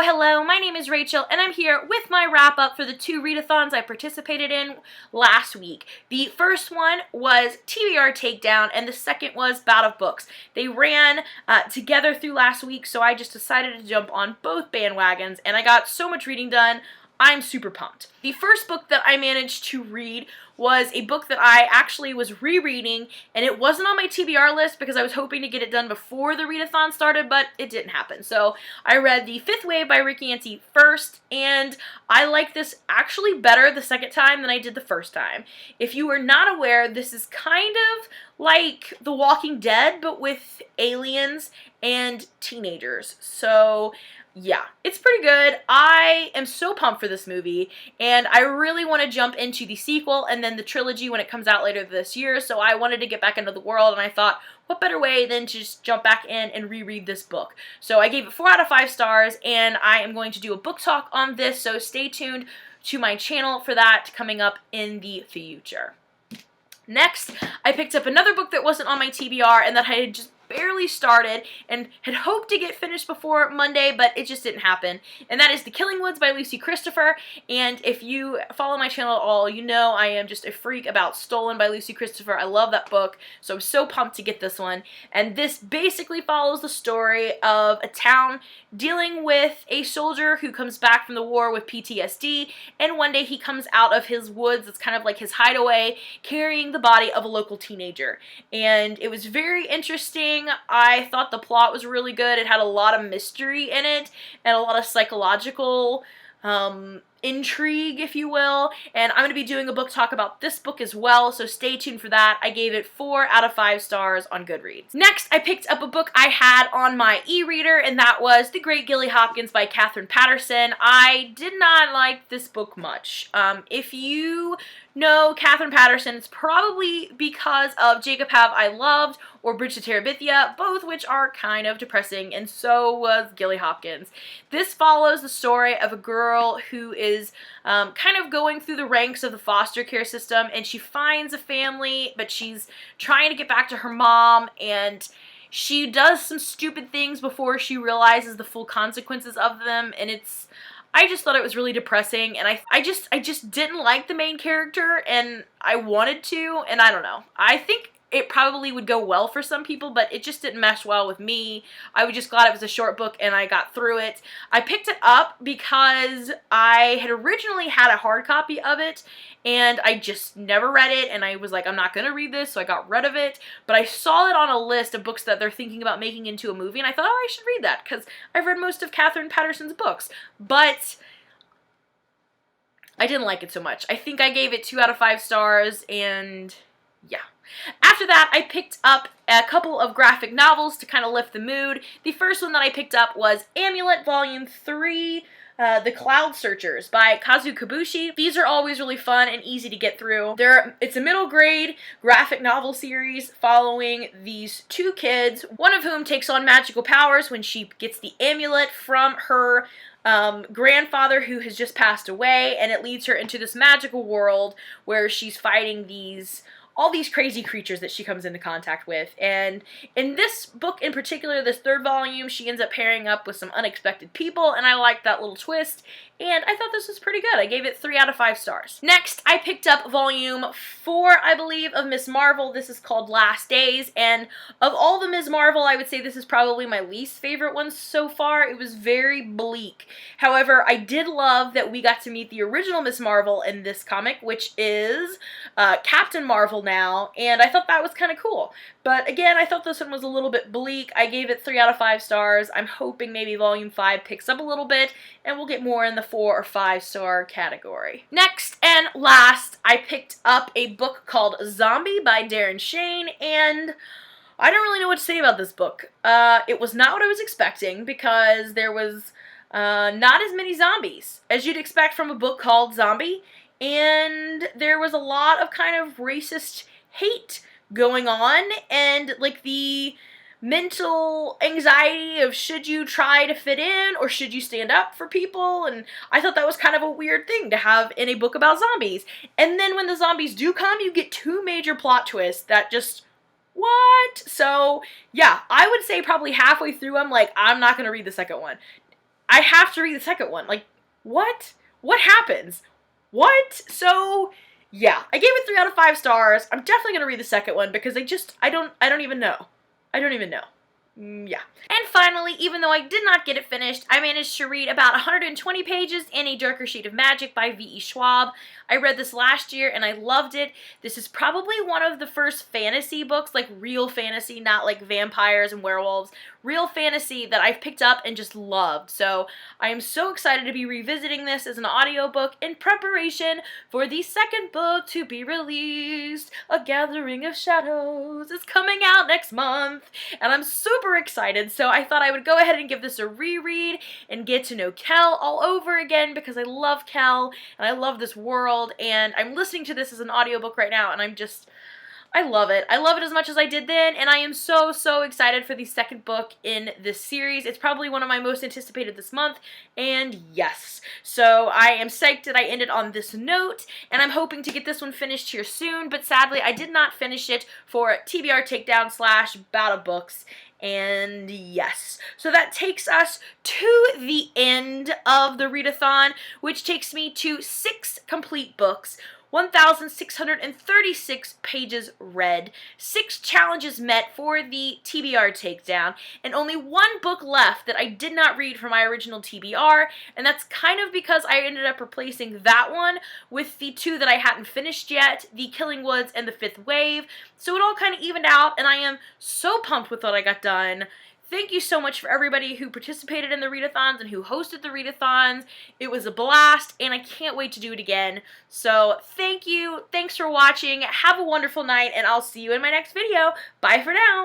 Hello, my name is Rachel, and I'm here with my wrap-up for the 2 readathons I participated in last week. The first one was TBR Takedown, and the second was Bout of Books. They ran together through last week, so I just decided to jump on both bandwagons, and I got so much reading done. I'm super pumped. The first book that I managed to read was a book that I actually was rereading, and it wasn't on my TBR list because I was hoping to get it done before the readathon started, but it didn't happen. So I read The Fifth Wave by Rick Yancey first, and I like this actually better the second time than I did the first time. If you are not aware, this is kind of like The Walking Dead, but with aliens and teenagers. So yeah, it's pretty good. I am so pumped for this movie, and I really want to jump into the sequel and then the trilogy when it comes out later this year, so I wanted to get back into the world, and I thought, what better way than to just jump back in and reread this book? So I gave it 4 out of 5 stars, and I am going to do a book talk on this, so stay tuned to my channel for that coming up in the future. Next, I picked up another book that wasn't on my TBR and that I had just barely started and had hoped to get finished before Monday, but it just didn't happen. And that is The Killing Woods by Lucy Christopher. And if you follow my channel at all, you know I am just a freak about Stolen by Lucy Christopher. I love that book, so I'm so pumped to get this one. And this basically follows the story of a town dealing with a soldier who comes back from the war with PTSD, and one day he comes out of his woods, it's kind of like his hideaway, carrying the body of a local teenager. And it was very interesting. I thought the plot was really good. It had a lot of mystery in it and a lot of psychological intrigue, if you will, and I'm going to be doing a book talk about this book as well, so stay tuned for that. I gave it 4 out of 5 stars on Goodreads. Next, I picked up a book I had on my e-reader, and that was The Great Gilly Hopkins by Katherine Paterson. I did not like this book much. If you know Katherine Paterson, it's probably because of Jacob Have I Loved or Bridge to Terabithia, both which are kind of depressing, and so was Gilly Hopkins. This follows the story of a girl who is kind of going through the ranks of the foster care system, and she finds a family, but she's trying to get back to her mom, and she does some stupid things before she realizes the full consequences of them, and I just thought it was really depressing, and I just didn't like the main character, and I wanted to, and I don't know. I think it probably would go well for some people, but it just didn't mesh well with me. I was just glad it was a short book and I got through it. I picked it up because I had originally had a hard copy of it, and I just never read it, and I was like, I'm not going to read this, so I got rid of it. But I saw it on a list of books that they're thinking about making into a movie, and I thought, oh, I should read that, because I've read most of Katherine Paterson's books. But I didn't like it so much. I think I gave it 2 out of 5 stars, and yeah. After that, I picked up a couple of graphic novels to kind of lift the mood. The first one that I picked up was Amulet Volume 3, The Cloud Searchers by Kazu Kibushi. These are always really fun and easy to get through. It's a middle grade graphic novel series following these 2 kids, one of whom takes on magical powers when she gets the amulet from her grandfather who has just passed away, and it leads her into this magical world where she's fighting all these crazy creatures that she comes into contact with. And in this book in particular, this 3rd volume, she ends up pairing up with some unexpected people, and I like that little twist, and I thought this was pretty good. I gave it 3 out of 5 stars. Next, I picked up volume 4, I believe, of Ms. Marvel. This is called Last Days, and of all the Ms. Marvel, I would say this is probably my least favorite one so far. It was very bleak. However, I did love that we got to meet the original Ms. Marvel in this comic, which is Captain Marvel now, and I thought that was kind of cool. But again, I thought this one was a little bit bleak. I gave it 3 out of 5 stars. I'm hoping maybe volume 5 picks up a little bit, and we'll get more in the 4 or 5 star category. Next and last, I picked up a book called Zombie by Darren Shane, and I don't really know what to say about this book. It was not what I was expecting, because there was not as many zombies as you'd expect from a book called Zombie, and there was a lot of kind of racist hate going on, and like the mental anxiety of should you try to fit in or should you stand up for people, and I thought that was kind of a weird thing to have in a book about zombies. And then when the zombies do come, you get 2 major plot twists that just, what? So yeah, I would say probably halfway through I'm like, I'm not going to read the second one. I have to read the second one. Like, what? What happens? What? So, yeah, I gave it 3 out of 5 stars. I'm definitely gonna read the second one because I don't even know. I don't even know. Yeah. And finally, even though I did not get it finished, I managed to read about 120 pages in A Darker Shade of Magic by V.E. Schwab. I read this last year and I loved it. This is probably one of the first fantasy books, like real fantasy, not like vampires and werewolves, real fantasy that I've picked up and just loved. So I am so excited to be revisiting this as an audiobook in preparation for the second book to be released. A Gathering of Shadows is coming out next month, and I'm super excited, so I thought I would go ahead and give this a reread and get to know Kel all over again because I love Kel and I love this world, and I'm listening to this as an audiobook right now and I love it. I love it as much as I did then, and I am so, so excited for the second book in this series. It's probably one of my most anticipated this month, and yes. So I am psyched that I ended on this note, and I'm hoping to get this one finished here soon, but sadly I did not finish it for TBR Takedown / Bout of Books. And yes, so that takes us to the end of the readathon, which takes me to 6 complete books, 1,636 pages read, 6 challenges met for the TBR takedown, and only 1 book left that I did not read from my original TBR, and that's kind of because I ended up replacing that one with the 2 that I hadn't finished yet, The Killing Woods and The Fifth Wave, so it all kind of evened out, and I am so pumped with what I got done. Thank you so much for everybody who participated in the readathons and who hosted the readathons. It was a blast, and I can't wait to do it again. So thank you. Thanks for watching. Have a wonderful night, and I'll see you in my next video. Bye for now.